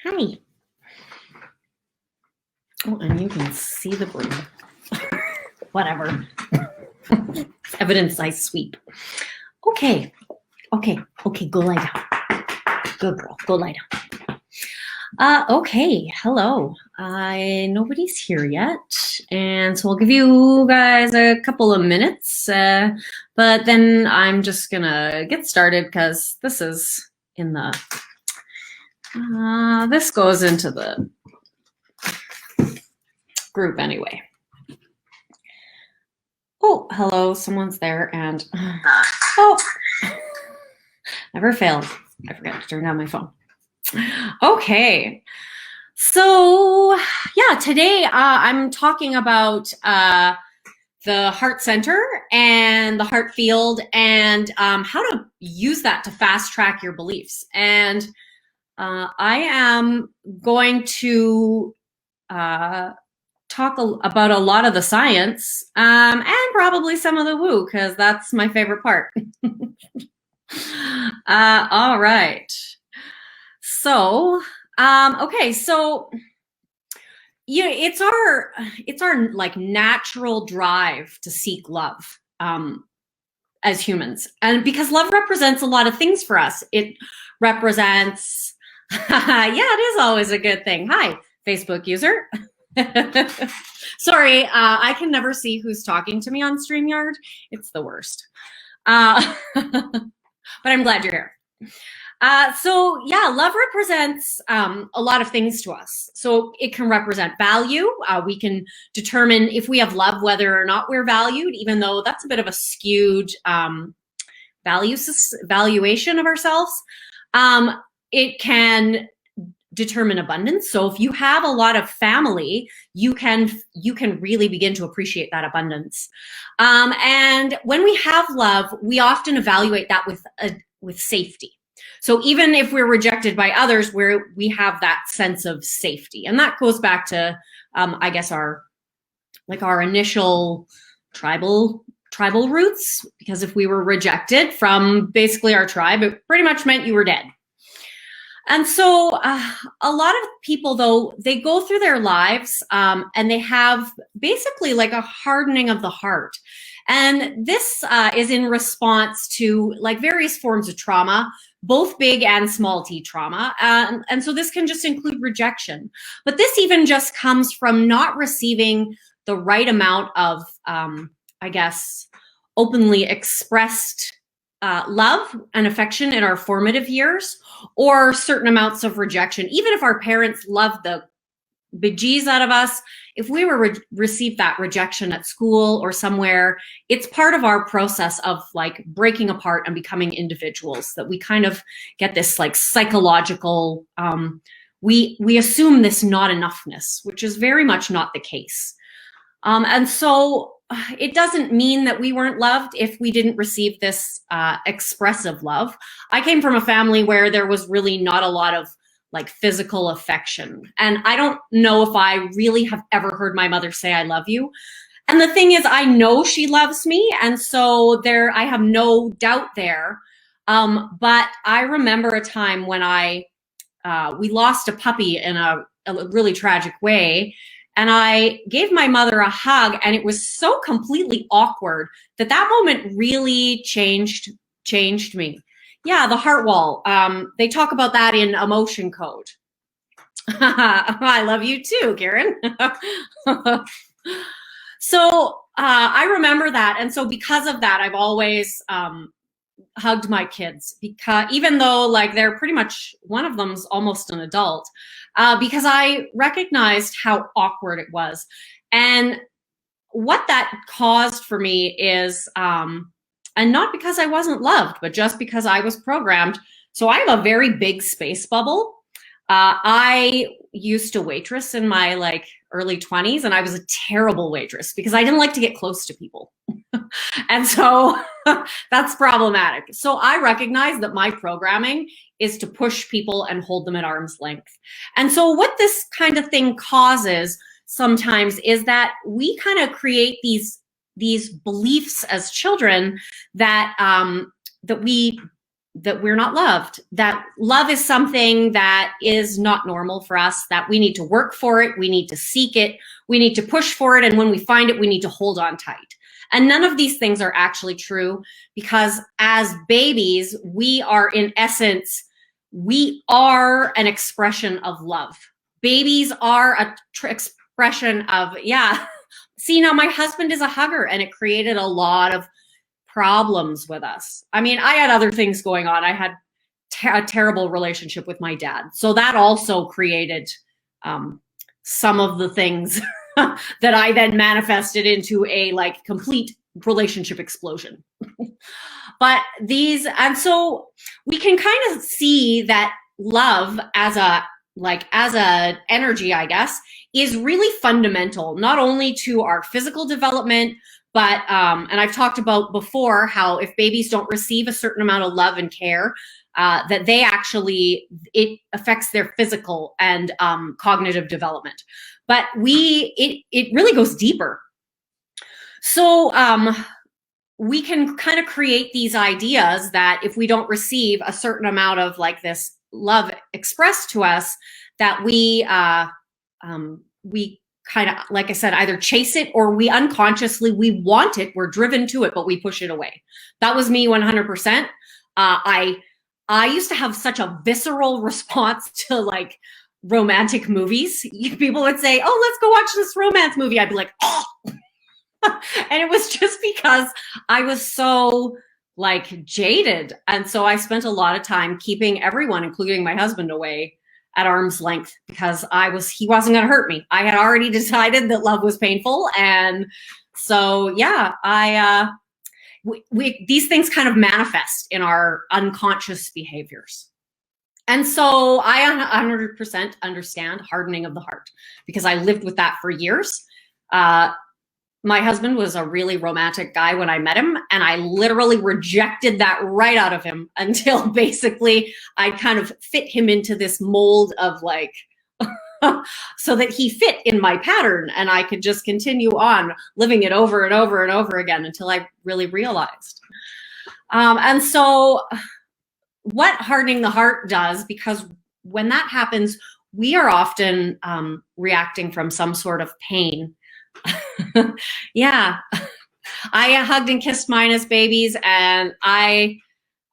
Hi. Oh, and you can see the broom. Whatever. It's evidence I sweep. Okay. Go lie down. Good girl. Go lie down. Okay. Hello. Nobody's here yet, and so I'll give you guys a couple of minutes. But then I'm just gonna get started because this is in the. This goes into the group anyway. Oh, hello, someone's there, and oh, never fails. I forgot to turn down my phone. Okay, so yeah, today I'm talking about the heart center and the heart field and how to use that to fast track your beliefs. And I am going to talk about a lot of the science and probably some of the woo, because that's my favorite part. All right. So, okay, so yeah, it's our like natural drive to seek love as humans, and because love represents a lot of things for us. It represents, yeah, it is always a good thing. Hi, Facebook user. Sorry, I can never see who's talking to me on StreamYard. It's the worst. But I'm glad you're here. So yeah, love represents a lot of things to us. So it can represent value. We can determine if we have love, whether or not we're valued, even though that's a bit of a skewed valuation of ourselves. It can determine abundance. So if you have a lot of family, you can really begin to appreciate that abundance. And when we have love, we often evaluate that with safety. So even if we're rejected by others, we have that sense of safety. And that goes back to, I guess, our initial tribal roots, because if we were rejected from basically our tribe, it pretty much meant you were dead. And so a lot of people, though, they go through their lives and they have basically like a hardening of the heart. And this is in response to like various forms of trauma, both big and small t trauma. And so this can just include rejection. But this even just comes from not receiving the right amount of, I guess, openly expressed love and affection in our formative years, or certain amounts of rejection. Even if our parents loved the bejeez out of us, if we were received that rejection at school or somewhere, it's part of our process of like breaking apart and becoming individuals, that we kind of get this like psychological, we assume this not enoughness, which is very much not the case. And so it doesn't mean that we weren't loved if we didn't receive this expressive love. I came from a family where there was really not a lot of like physical affection. And I don't know if I really have ever heard my mother say, I love you. And the thing is, I know she loves me. And so I have no doubt there. But I remember a time when we lost a puppy in a really tragic way. And I gave my mother a hug, and it was so completely awkward that moment really changed me. Yeah, the heart wall. They talk about that in emotion code. I love you too, Karen. So I remember that. And so because of that, I've always hugged my kids, because even though like they're pretty much, one of them's almost an adult, because I recognized how awkward it was. And what that caused for me is, and not because I wasn't loved, but just because I was programmed. So I have a very big space bubble. I used to waitress in my like early 20s, and I was a terrible waitress because I didn't like to get close to people. And so that's problematic. So I recognize that my programming is to push people and hold them at arm's length. And so what this kind of thing causes sometimes is that we kind of create these beliefs as children that that we we're not loved, that love is something that is not normal for us, that we need to work for it, we need to seek it, we need to push for it, and when we find it, we need to hold on tight. And none of these things are actually true, because as babies, we are in essence, we are an expression of love. Babies are a expression of, yeah. See, now my husband is a hugger, and it created a lot of problems with us. I mean, I had other things going on. I had a terrible relationship with my dad. So that also created some of the things that I then manifested into a like complete relationship explosion. But these, and so we can kind of see that love as a energy, I guess, is really fundamental, not only to our physical development, but, and I've talked about before how if babies don't receive a certain amount of love and care, that they actually, it affects their physical and cognitive development. But it really goes deeper. So we can kind of create these ideas that if we don't receive a certain amount of like this love expressed to us, that we kind of, like I said, either chase it or we unconsciously, we want it, we're driven to it, but we push it away. That was me 100%. I used to have such a visceral response to like romantic movies. People would say, oh, let's go watch this romance movie. I'd be like, oh. And it was just because I was so like jaded. And so I spent a lot of time keeping everyone, including my husband, away at arm's length, because he wasn't going to hurt me. I had already decided that love was painful. And so, yeah, these things kind of manifest in our unconscious behaviors. And so I 100% understand hardening of the heart, because I lived with that for years. My husband was a really romantic guy when I met him, and I literally rejected that right out of him until basically I kind of fit him into this mold of like, so that he fit in my pattern and I could just continue on living it over and over and over again until I really realized. And so what hardening the heart does, because when that happens, we are often reacting from some sort of pain. Yeah, I hugged and kissed mine as babies, and I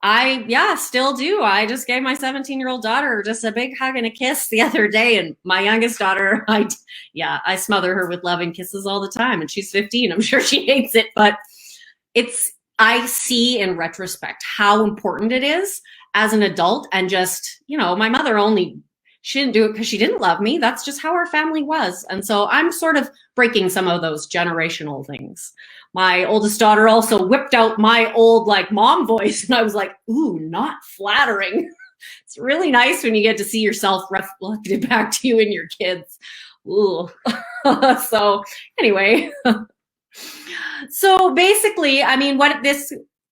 yeah, still do. I just gave my 17-year-old daughter just a big hug and a kiss the other day, and my youngest daughter, I smother her with love and kisses all the time, and she's 15. I'm sure she hates it, but I see in retrospect how important it is as an adult, and just, my mother she didn't do it because she didn't love me. That's just how our family was. And so I'm sort of breaking some of those generational things. My oldest daughter also whipped out my old like mom voice, and I was like, ooh, not flattering. It's really nice when you get to see yourself reflected back to you and your kids. Ooh. So anyway, so basically, I mean,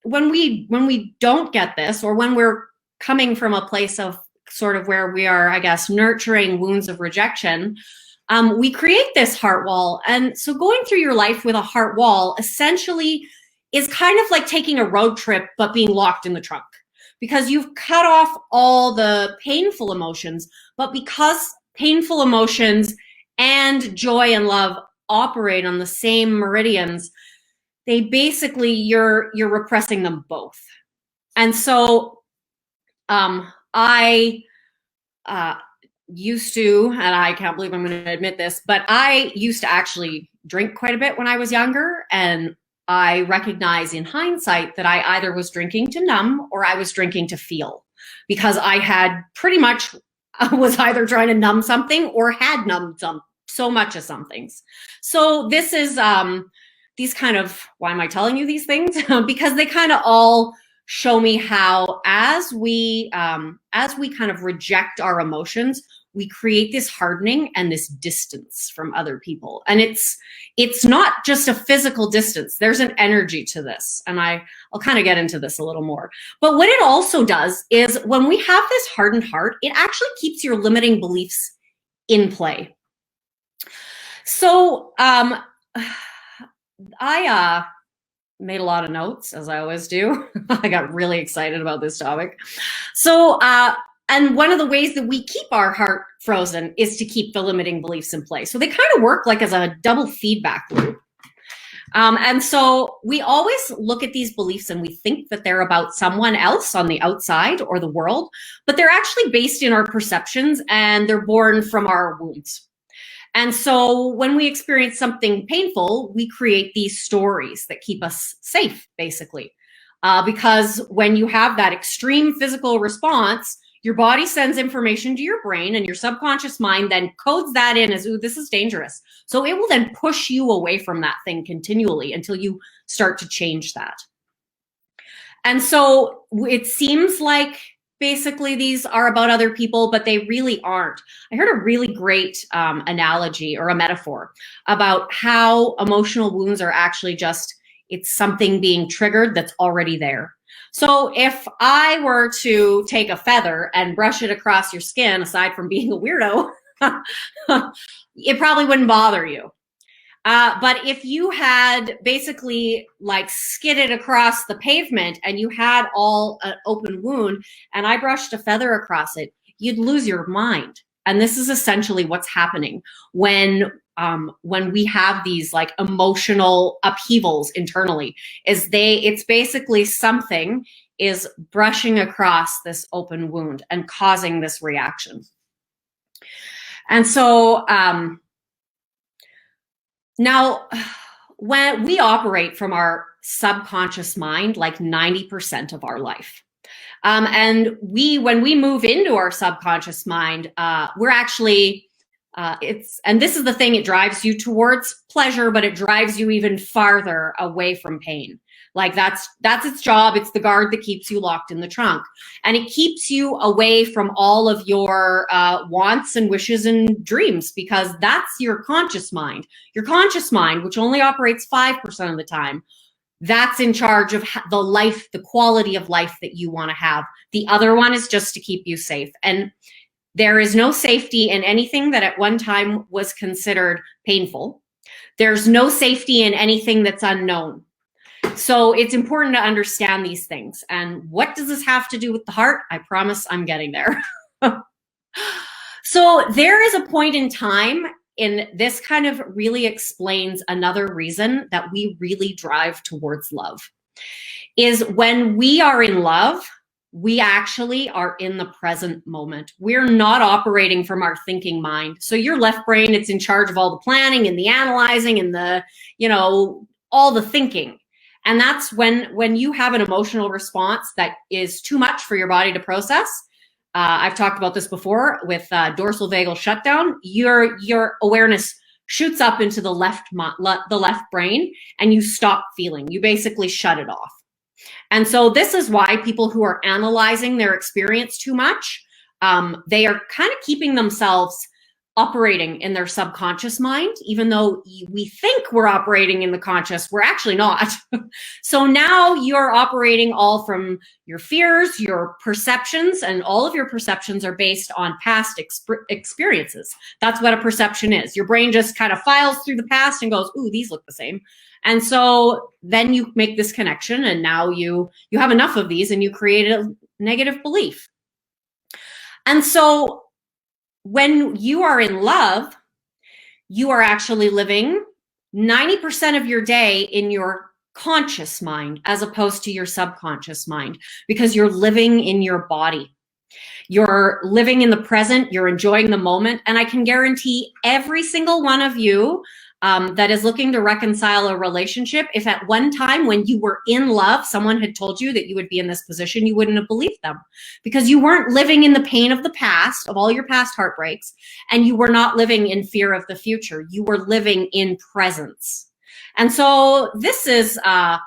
when we don't get this, or when we're coming from a place of sort of where we are, I guess, nurturing wounds of rejection, we create this heart wall. And so going through your life with a heart wall essentially is kind of like taking a road trip, but being locked in the trunk, because you've cut off all the painful emotions. But because painful emotions and joy and love operate on the same meridians, they basically, you're repressing them both. And so I used to, and I can't believe I'm going to admit this, but I used to actually drink quite a bit when I was younger. And I recognize in hindsight that I either was drinking to numb or I was drinking to feel, because I had pretty much was either trying to numb something or had numbed so much of some things. So this is these kind of, why am I telling you these things? Because they kind of all show me how as we kind of reject our emotions, we create this hardening and this distance from other people. And it's not just a physical distance. There's an energy to this. And I'll kind of get into this a little more. But what it also does is when we have this hardened heart, it actually keeps your limiting beliefs in play. So made a lot of notes, as I always do. I got really excited about this topic. So, and one of the ways that we keep our heart frozen is to keep the limiting beliefs in place. So they kind of work like as a double feedback loop. And so we always look at these beliefs and we think that they're about someone else on the outside or the world, but they're actually based in our perceptions and they're born from our wounds. And so when we experience something painful, we create these stories that keep us safe, basically. Because when you have that extreme physical response, your body sends information to your brain and your subconscious mind then codes that in as, ooh, this is dangerous. So it will then push you away from that thing continually until you start to change that. And so it seems like basically these are about other people, but they really aren't. I heard a really great analogy or a metaphor about how emotional wounds are actually just, it's something being triggered that's already there. So if I were to take a feather and brush it across your skin, aside from being a weirdo, it probably wouldn't bother you. But if you had basically like skidded across the pavement and you had all an open wound and I brushed a feather across it, you'd lose your mind. And this is essentially what's happening when we have these like emotional upheavals internally, it's basically something is brushing across this open wound and causing this reaction. And so, now, when we operate from our subconscious mind, like 90% of our life, and when we move into our subconscious mind, we're actually, and this is the thing, it drives you towards pleasure, but it drives you even farther away from pain. Like that's its job. It's the guard that keeps you locked in the trunk. And it keeps you away from all of your wants and wishes and dreams, because that's your conscious mind. Your conscious mind, which only operates 5% of the time, that's in charge of the life, the quality of life that you want to have. The other one is just to keep you safe. And there is no safety in anything that at one time was considered painful. There's no safety in anything that's unknown. So it's important to understand these things. And what does this have to do with the heart? I promise I'm getting there. So there is a point in time, and this kind of really explains another reason that we really drive towards love, is when we are in love, we actually are in the present moment. We're not operating from our thinking mind. So your left brain, it's in charge of all the planning and the analyzing and the, all the thinking. And that's when you have an emotional response that is too much for your body to process. I've talked about this before with dorsal vagal shutdown. Your awareness shoots up into the left brain and you stop feeling. You basically shut it off. And so this is why people who are analyzing their experience too much, they are kind of keeping themselves operating in their subconscious mind, even though we think we're operating in the conscious, we're actually not. So now you're operating all from your fears, your perceptions, and all of your perceptions are based on past experiences. That's what a perception is. Your brain just kind of files through the past and goes, ooh, these look the same. And so then you make this connection, and now you have enough of these and you create a negative belief. And so when you are in love, you are actually living 90% of your day in your conscious mind as opposed to your subconscious mind, because you're living in your body. You're living in the present, you're enjoying the moment. And I can guarantee every single one of you that is looking to reconcile a relationship, if at one time when you were in love, someone had told you that you would be in this position, you wouldn't have believed them, because you weren't living in the pain of the past, of all your past heartbreaks, and you were not living in fear of the future. You were living in presence. And so this is a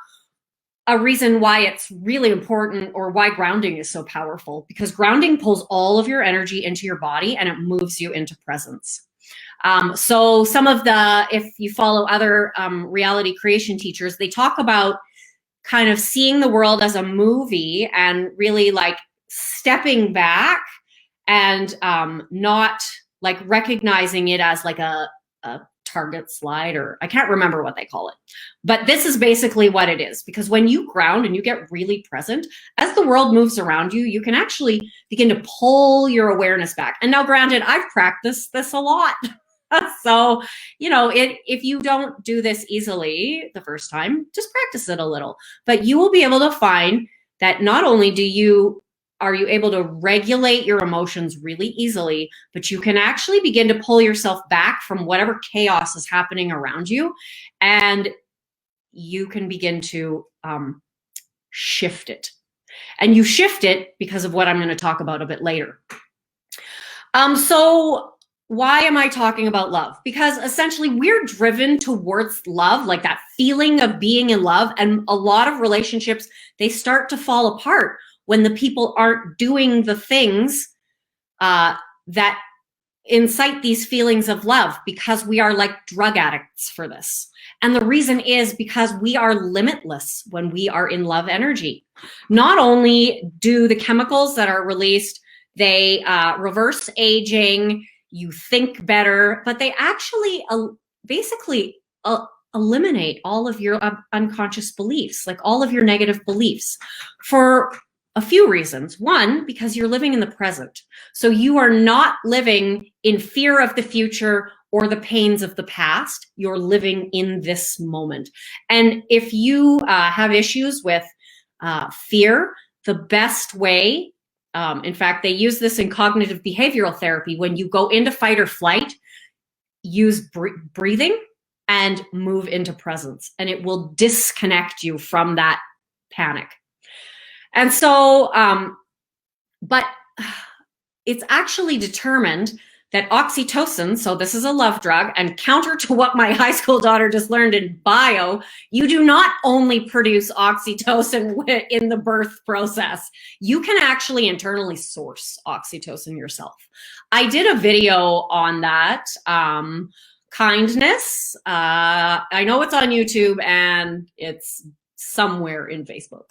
reason why it's really important, or why grounding is so powerful, because grounding pulls all of your energy into your body and it moves you into presence. So some of if you follow other reality creation teachers, they talk about kind of seeing the world as a movie and really like stepping back and not like recognizing it as like a target slide, or I can't remember what they call it. But this is basically what it is, because when you ground and you get really present, as the world moves around you, you can actually begin to pull your awareness back. And now granted, I've practiced this a lot. So, if you don't do this easily the first time, just practice it a little. But you will be able to find that not only are you able to regulate your emotions really easily, but you can actually begin to pull yourself back from whatever chaos is happening around you, and you can begin to shift it. And you shift it because of what I'm going to talk about a bit later. So why am I talking about love? Because essentially we're driven towards love, like that feeling of being in love. And a lot of relationships, they start to fall apart when the people aren't doing the things that incite these feelings of love, because we are like drug addicts for this. And the reason is because we are limitless when we are in love energy. Not only do the chemicals that are released, they reverse aging, you think better, but they actually basically eliminate all of your unconscious beliefs, like all of your negative beliefs, for a few reasons. One, because you're living in the present. So you are not living in fear of the future or the pains of the past. You're living in this moment. And if you have issues with fear, the best way, in fact, they use this in cognitive behavioral therapy. When you go into fight or flight, use breathing and move into presence, and it will disconnect you from that panic. And so, but it's actually determined that oxytocin, so this is a love drug, and counter to what my high school daughter just learned in bio, you do not only produce oxytocin in the birth process, you can actually internally source oxytocin yourself. I did a video on that, kindness. I know it's on YouTube and it's somewhere in Facebook.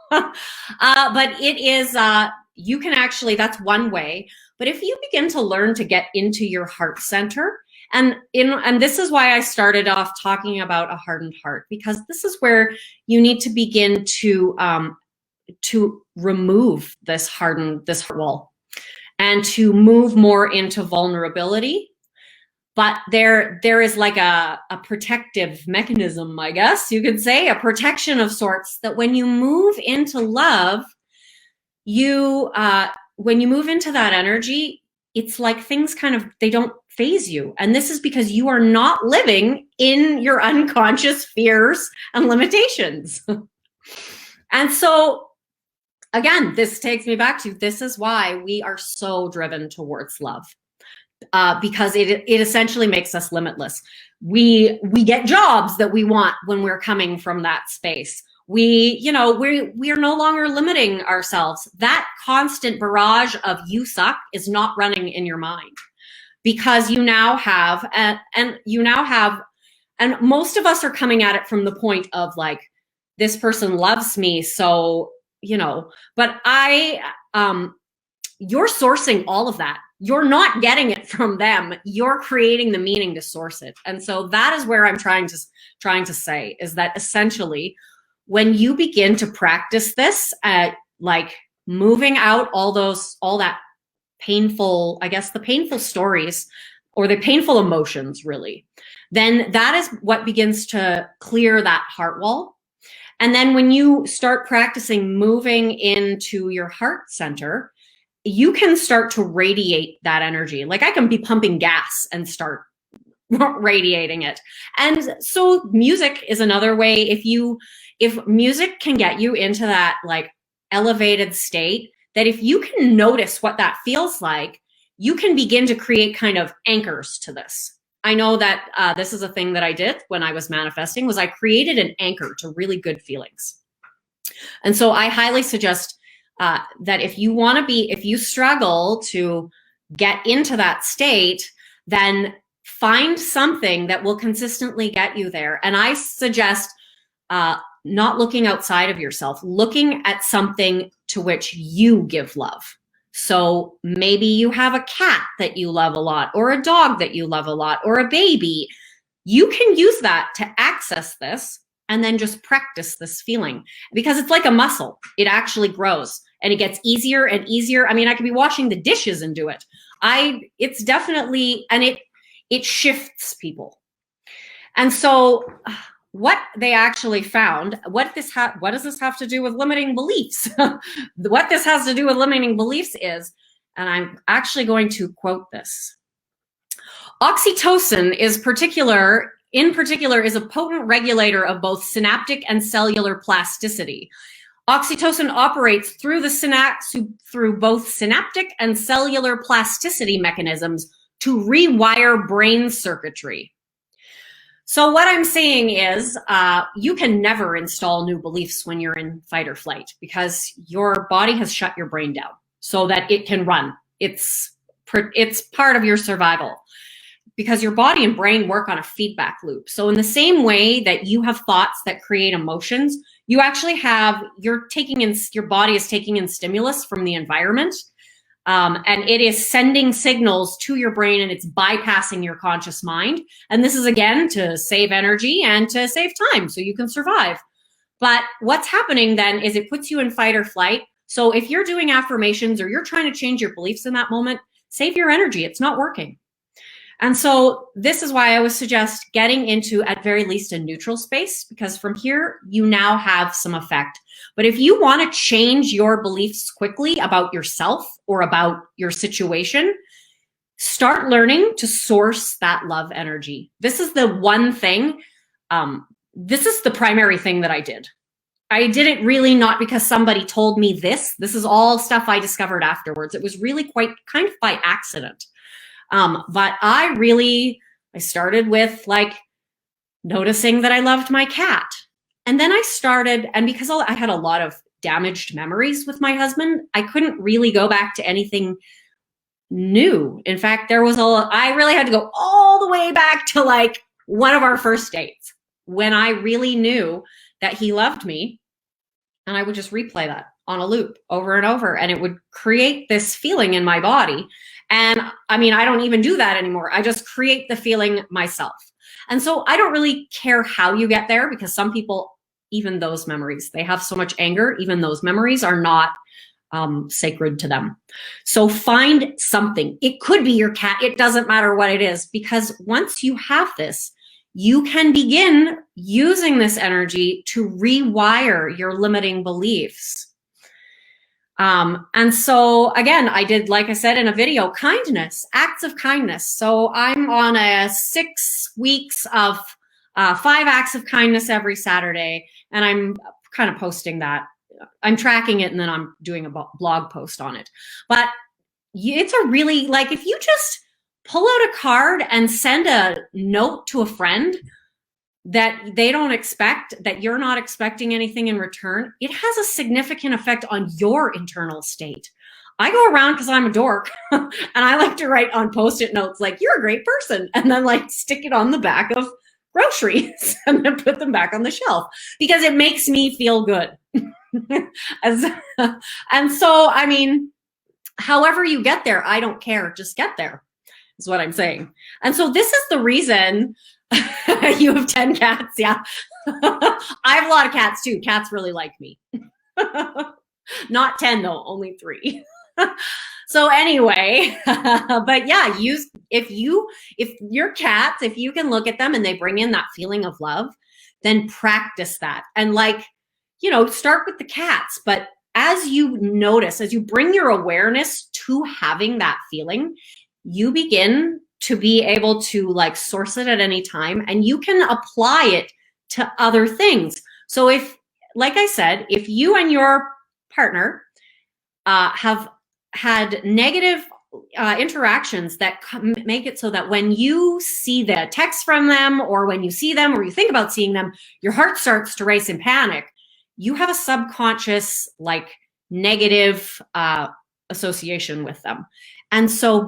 But it is, you can actually, that's one way. But if you begin to learn to get into your heart center, and this is why I started off talking about a hardened heart, because this is where you need to begin to remove this heart wall and to move more into vulnerability. But there is like a protective mechanism, I guess you could say, a protection of sorts, that when you move into love, when you move into that energy, it's like things they don't phase you. And this is because you are not living in your unconscious fears and limitations. And so, again, this takes me back to, this is why we are so driven towards love. Because it essentially makes us limitless. We get jobs that we want when we're coming from that space. We are no longer limiting ourselves. That constant barrage of you suck is not running in your mind, because you now have, and most of us are coming at it from the point of like, this person loves me, so, but you're sourcing all of that. You're not getting it from them. You're creating the meaning to source it. And so that is where I'm trying to say, is that essentially when you begin to practice this, like moving out all that painful, I guess the painful stories or the painful emotions really, then that is what begins to clear that heart wall. And then when you start practicing moving into your heart center, you can start to radiate that energy. Like I can be pumping gas and start radiating it. And so music is another way. If music can get you into that like elevated state, that if you can notice what that feels like, you can begin to create kind of anchors to this. I know that this is a thing that I did when I was manifesting, was I created an anchor to really good feelings. And so I highly suggest that if you struggle to get into that state, then find something that will consistently get you there. And I suggest not looking outside of yourself, looking at something to which you give love. So maybe you have a cat that you love a lot, or a dog that you love a lot, or a baby You can use that to access this and then just practice this feeling, because it's like a muscle. It actually grows and it gets easier and easier. I mean, I could be washing the dishes and do it. It's definitely, and it shifts people. And so what they actually found, what does this have to do with limiting beliefs? What this has to do with limiting beliefs is, and I'm actually going to quote this. Oxytocin in particular is a potent regulator of both synaptic and cellular plasticity. Oxytocin operates through both synaptic and cellular plasticity mechanisms to rewire brain circuitry. So what I'm saying is, you can never install new beliefs when you're in fight or flight, because your body has shut your brain down so that it can run. It's part of your survival, because your body and brain work on a feedback loop. So in the same way that you have thoughts that create emotions, you actually have, your body is taking in stimulus from the environment, and it is sending signals to your brain, and it's bypassing your conscious mind. And this is, again, to save energy and to save time so you can survive. But what's happening then is it puts you in fight or flight. So if you're doing affirmations or you're trying to change your beliefs in that moment, save your energy. It's not working. And so this is why I would suggest getting into, at very least, a neutral space, because from here, you now have some effect. But if you want to change your beliefs quickly about yourself or about your situation, start learning to source that love energy. This is the one thing, this is the primary thing that I did. I did it really not because somebody told me this. This is all stuff I discovered afterwards. It was really kind of by accident. But I started with like noticing that I loved my cat. And then I started, and because I had a lot of damaged memories with my husband, I couldn't really go back to anything new. In fact, I really had to go all the way back to like one of our first dates when I really knew that he loved me. And I would just replay that on a loop over and over, and it would create this feeling in my body. And I mean, I don't even do that anymore. I just create the feeling myself. And so I don't really care how you get there, because some people, even those memories, they have so much anger, even those memories are not sacred to them. So find something. It could be your cat. It doesn't matter what it is, because once you have this, you can begin using this energy to rewire your limiting beliefs. And so again, I did, like I said in a video, kindness, acts of kindness. So I'm on a 6 weeks of 5 acts of kindness every Saturday, and I'm kind of posting that. I'm tracking it, and then I'm doing a blog post on it. But it's a really, like, if you just pull out a card and send a note to a friend that they don't expect, that you're not expecting anything in return, it has a significant effect on your internal state. I go around, because I'm a dork, and I like to write on Post-it notes like, you're a great person, and then like stick it on the back of groceries and then put them back on the shelf, because it makes me feel good. And so, I mean, however you get there, I don't care, just get there, is what I'm saying. And so this is the reason you have 10 cats. Yeah. I have a lot of cats too. Cats really like me. Not 10 though, only 3. So anyway, but yeah, if your cats, if you can look at them and they bring in that feeling of love, then practice that. And like, start with the cats, but as you notice, as you bring your awareness to having that feeling, you begin to be able to like source it at any time, and you can apply it to other things. So if, like I said, if you and your partner have had negative interactions that make it so that when you see the text from them, or when you see them, or you think about seeing them, your heart starts to race in panic, you have a subconscious like negative association with them. And so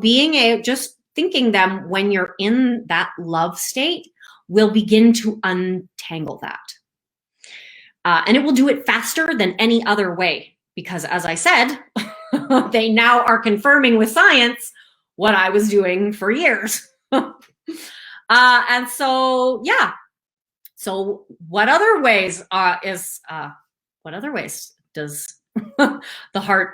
just thinking them when you're in that love state will begin to untangle that. And it will do it faster than any other way, because as I said, they now are confirming with science what I was doing for years. And so, yeah. So what other ways does the heart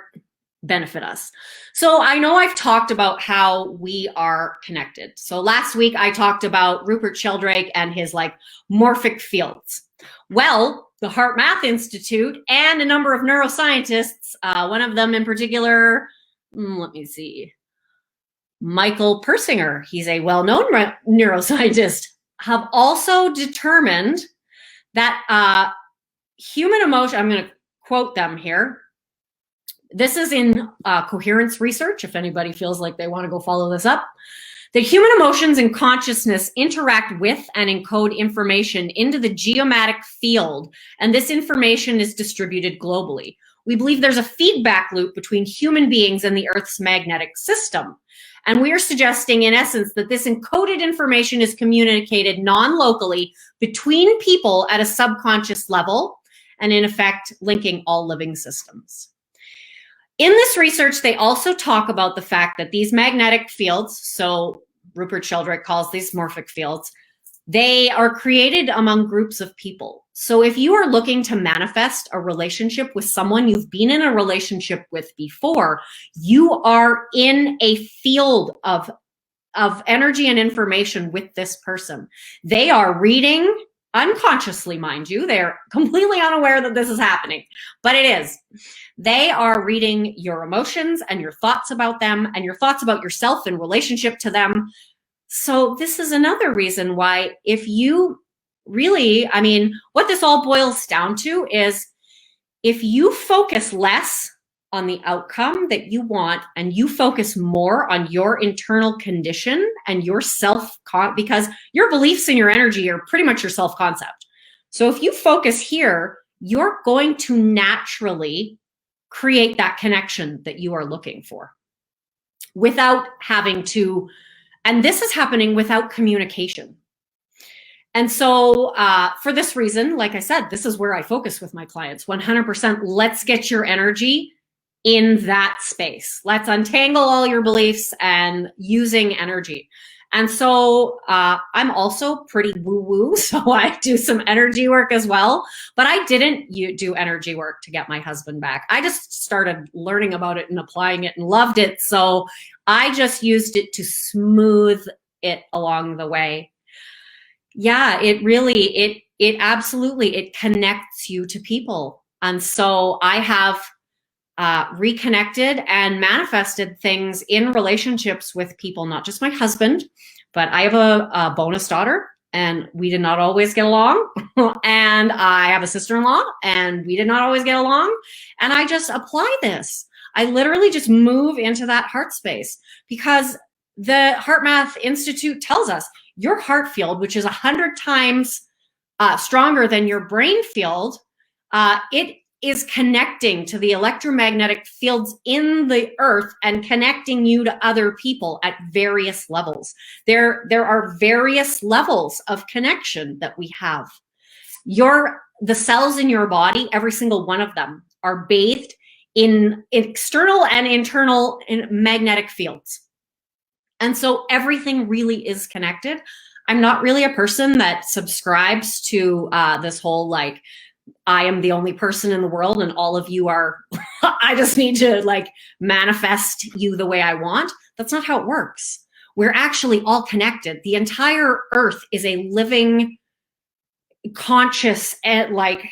benefit us? So I know I've talked about how we are connected. So last week I talked about Rupert Sheldrake and his like morphic fields. Well, the Heart Math Institute and a number of neuroscientists, one of them in particular, let me see, Michael Persinger, he's a well-known neuroscientist, have also determined that human emotion, I'm going to quote them here. This is in coherence research, if anybody feels like they want to go follow this up. That human emotions and consciousness interact with and encode information into the geomatic field, and this information is distributed globally. We believe there's a feedback loop between human beings and the Earth's magnetic system. And we are suggesting, in essence, that this encoded information is communicated non-locally between people at a subconscious level, and in effect, linking all living systems. In this research, they also talk about the fact that these magnetic fields, so Rupert Sheldrake calls these morphic fields, they are created among groups of people. So if you are looking to manifest a relationship with someone you've been in a relationship with before, you are in a field of energy and information with this person. They are reading unconsciously, mind you. They're completely unaware that this is happening, but it is. They are reading your emotions and your thoughts about them and your thoughts about yourself in relationship to them. So this is another reason why, if you really, I mean, what this all boils down to is, if you focus less on the outcome that you want and you focus more on your internal condition and your because your beliefs and your energy are pretty much your self-concept. So if you focus here, you're going to naturally create that connection that you are looking for without having to, and this is happening without communication. And so for this reason, like I said, this is where I focus with my clients, 100%. Let's get your energy in that space. Let's untangle all your beliefs and using energy. And so I'm also pretty woo-woo, so I do some energy work as well. But I didn't do energy work to get my husband back. I just started learning about it and applying it and loved it. So I just used it to smooth it along the way. Yeah, it really, it absolutely, it connects you to people. And so I have reconnected and manifested things in relationships with people, not just my husband, but I have a bonus daughter and we did not always get along. And I have a sister-in-law and we did not always get along. And I just apply this. I literally just move into that heart space, because the Heart Math Institute tells us your heart field, which is 100 times stronger than your brain field, it is connecting to the electromagnetic fields in the earth and connecting you to other people at various levels. There are various levels of connection that we have. The cells in your body, every single one of them, are bathed in external and internal magnetic fields. And so everything really is connected. I'm not really a person that subscribes to this whole like, I am the only person in the world and all of you are, I just need to like manifest you the way I want. That's not how it works. We're actually all connected. The entire earth is a living, conscious, like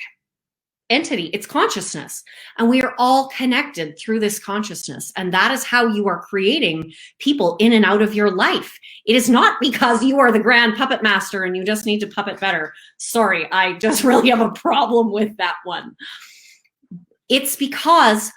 entity. It's consciousness. And we are all connected through this consciousness. And that is how you are creating people in and out of your life. It is not because you are the grand puppet master and you just need to puppet better. Sorry, I just really have a problem with that one. It's because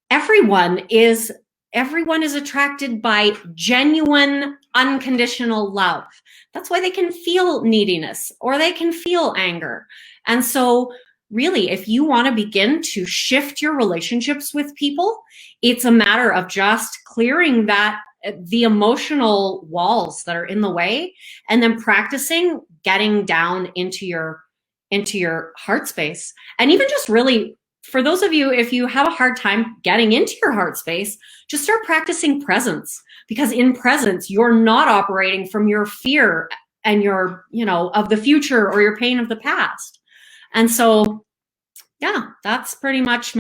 everyone is attracted by genuine, unconditional love. That's why they can feel neediness or they can feel anger. And so really, if you want to begin to shift your relationships with people, it's a matter of just clearing the emotional walls that are in the way, and then practicing getting down into your heart space. And even just really, for those of you, if you have a hard time getting into your heart space, just start practicing presence, because in presence, you're not operating from your fear and your, of the future, or your pain of the past. And so, yeah, that's pretty much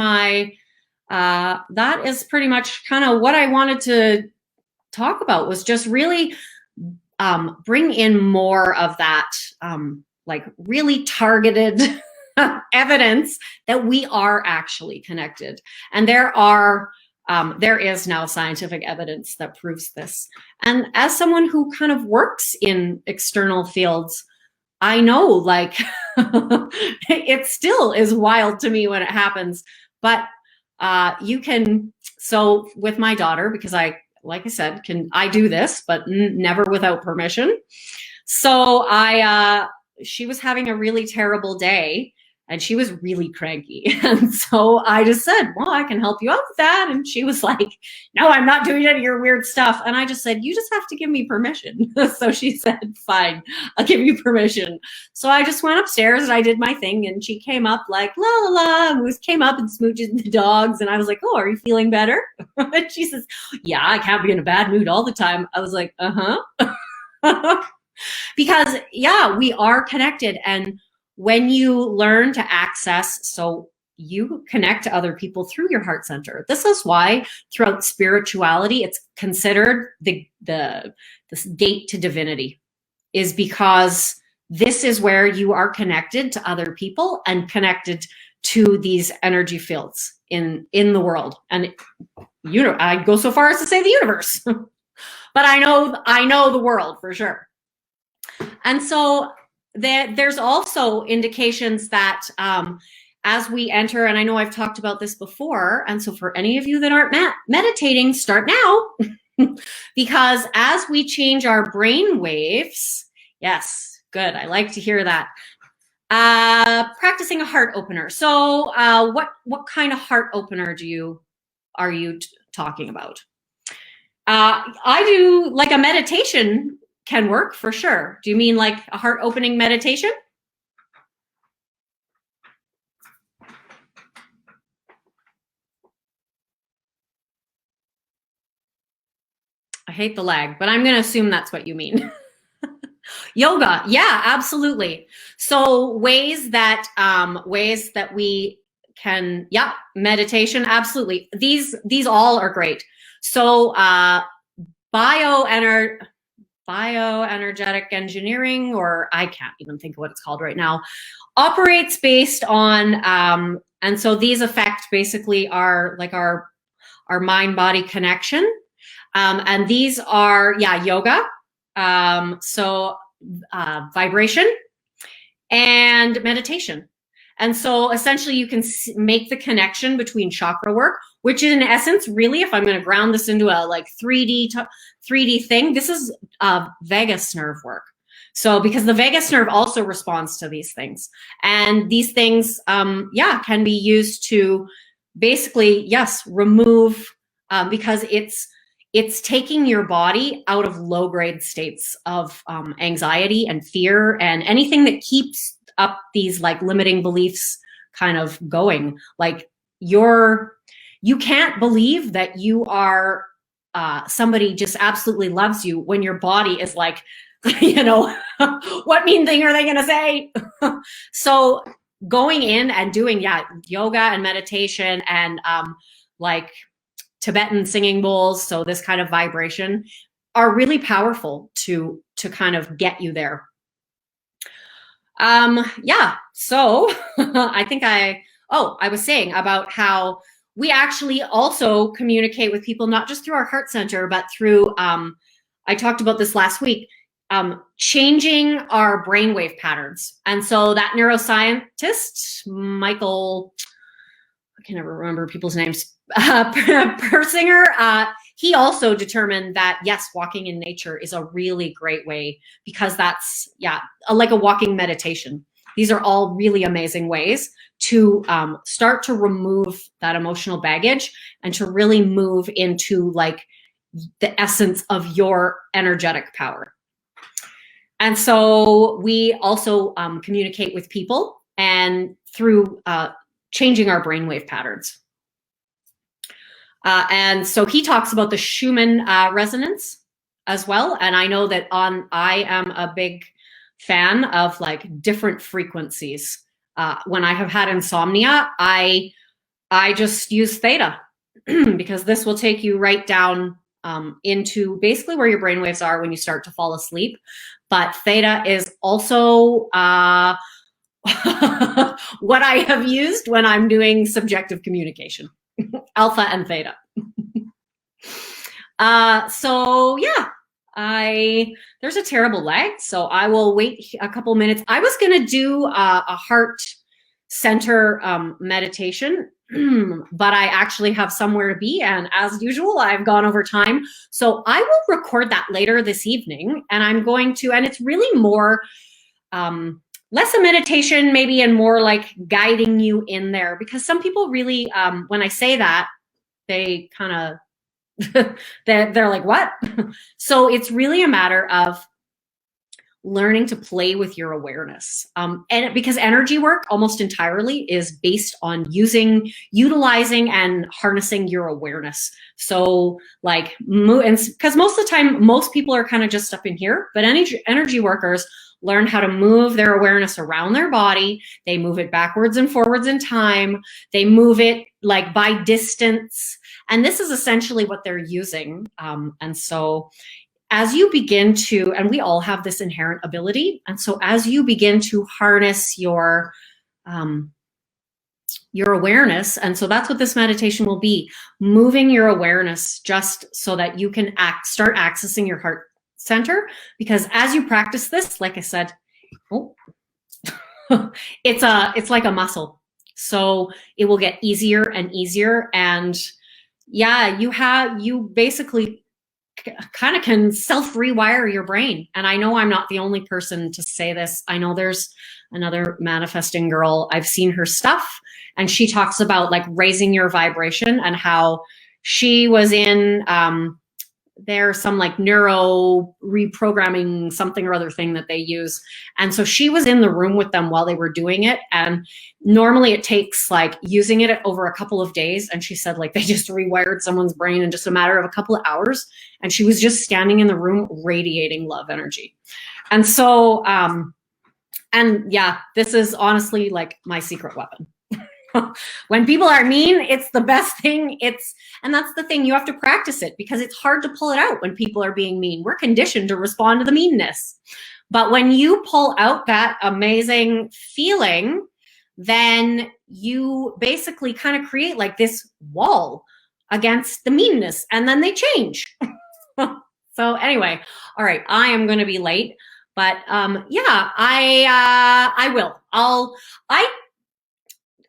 that is pretty much kind of what I wanted to talk about, was just really bring in more of that, like really targeted evidence that we are actually connected. And there is now scientific evidence that proves this. And as someone who kind of works in external fields, I know, like, it still is wild to me when it happens. But so with my daughter, because like I said, I do this, but never without permission. So she was having a really terrible day, and she was really cranky. And so I just said, well, I can help you out with that. And she was like, no, I'm not doing any of your weird stuff. And I just said, you just have to give me permission. So she said, fine, I'll give you permission. So I just went upstairs and I did my thing, and she came up like, la, la, la, and came up and smooched the dogs. And I was like, oh, are you feeling better? And she says, yeah, I can't be in a bad mood all the time. I was like, uh-huh. Because, yeah, we are connected. And when you learn to access, so you connect to other people through your heart center. This is why throughout spirituality, it's considered this gate to divinity, is because this is where you are connected to other people and connected to these energy fields in the world. And I'd go so far as to say the universe, but I know the world for sure. And so there's also indications that as we enter, and I know I've talked about this before, and so for any of you that aren't meditating, start now. Because as we change our brain waves, yes, good, I like to hear that. Practicing a heart opener. So what kind of heart opener are you talking about? I do, like, a meditation can work for sure. Do you mean like a heart opening meditation? I hate the lag, but I'm going to assume that's what you mean. Yoga, yeah, absolutely. So ways that we can, yeah, meditation, absolutely. These all are great. So bioenergetic engineering, or I can't even think of what it's called right now, operates based on, and so these affect basically our mind-body connection. And these are, yeah, yoga, vibration and meditation. And so essentially you can make the connection between chakra work, which in essence, really, if I'm going to ground this into a like 3D thing, this is vagus nerve work. So because the vagus nerve also responds to these things, and these things, can be used to basically, yes, remove, because it's taking your body out of low-grade states of anxiety and fear and anything that keeps up these like limiting beliefs kind of going. Like you can't believe that you are somebody just absolutely loves you when your body is like, what mean thing are they going to say? So going in and doing, yoga and meditation and like Tibetan singing bowls, so this kind of vibration, are really powerful to kind of get you there. So I think I was saying about how we actually also communicate with people, not just through our heart center, but through, I talked about this last week, changing our brainwave patterns. And so that neuroscientist, Michael, I can never remember people's names, Persinger, he also determined that, yes, walking in nature is a really great way, because that's, like a walking meditation. These are all really amazing ways to start to remove that emotional baggage and to really move into like the essence of your energetic power. And so we also communicate with people and through changing our brainwave patterns. And so he talks about the Schumann resonance as well. And I know that I am a big fan of like different frequencies. When I have had insomnia, I just use theta because this will take you right down into basically where your brainwaves are when you start to fall asleep. But theta is also what I have used when I'm doing subjective communication, alpha and theta. So yeah, there's a terrible lag, so I will wait a couple minutes. I was going to do a heart center meditation, but I actually have somewhere to be, and as usual, I've gone over time. So I will record that later this evening, and I'm going to, and it's really more less a meditation maybe and more like guiding you in there, because some people really, when I say that, they kind of they're like, what? So it's really a matter of learning to play with your awareness. And because energy work almost entirely is based on utilizing and harnessing your awareness. So like, and because most of the time, most people are kind of just up in here, but energy workers learn how to move their awareness around their body. They move it backwards and forwards in time. They move it like by distance. And this is essentially what they're using. And so as you begin to, and we all have this inherent ability. And so as you begin to harness your awareness, and so that's what this meditation will be, moving your awareness just so that you can start accessing your heart center. Because as you practice this, like I said, it's like a muscle. So it will get easier and easier. And yeah, you basically kind of can self-rewire your brain. And I know I'm not the only person to say this. I know there's another manifesting girl. I've seen her stuff, and she talks about like raising your vibration and how she was in there's some like neuro reprogramming something or other thing that they use. And so she was in the room with them while they were doing it. And normally it takes like using it over a couple of days. And she said like they just rewired someone's brain in just a matter of a couple of hours. And she was just standing in the room radiating love energy. And so, and yeah, this is honestly like my secret weapon. When people are mean, it's the best thing. And that's the thing, you have to practice it because it's hard to pull it out when people are being mean. We're conditioned to respond to the meanness. But when you pull out that amazing feeling, then you basically kind of create like this wall against the meanness, and then they change. So anyway, all right, I am going to be late, but yeah, I will.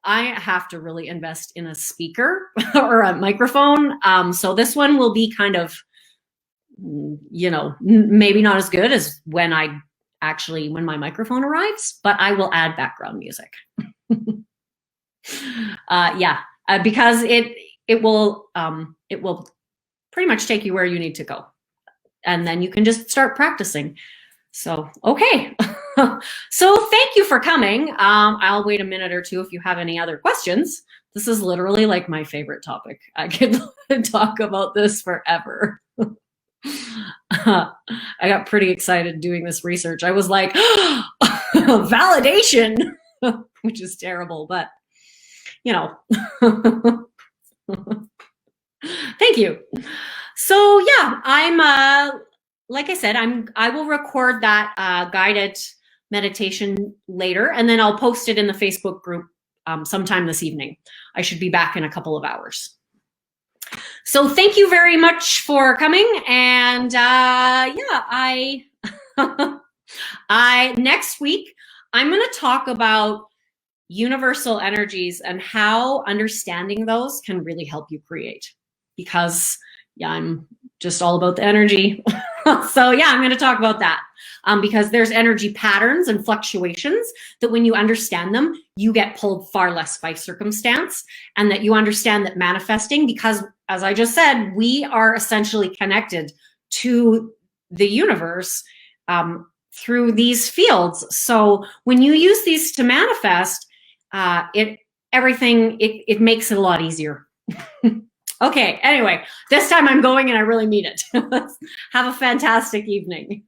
I have to really invest in a speaker or a microphone. So this one will be kind of, you know, maybe not as good as when my microphone arrives, but I will add background music. Yeah, because it will pretty much take you where you need to go. And then you can just start practicing. So, okay. So thank you for coming. I'll wait a minute or two if you have any other questions. This is literally like my favorite topic. I could talk about this forever. I got pretty excited doing this research. I was like, validation, which is terrible, but you know, thank you. So yeah, I'm, like I said, I will record that guided meditation later, and then I'll post it in the Facebook group sometime this evening. I should be back in a couple of hours. So thank you very much for coming. And yeah, next week, I'm going to talk about universal energies and how understanding those can really help you create, because yeah, I'm just all about the energy. So yeah, I'm going to talk about that because there's energy patterns and fluctuations that when you understand them, you get pulled far less by circumstance, and that you understand that manifesting, because as I just said, we are essentially connected to the universe through these fields. So when you use these to manifest, it makes it a lot easier. Okay, anyway, this time I'm going and I really mean it. Have a fantastic evening.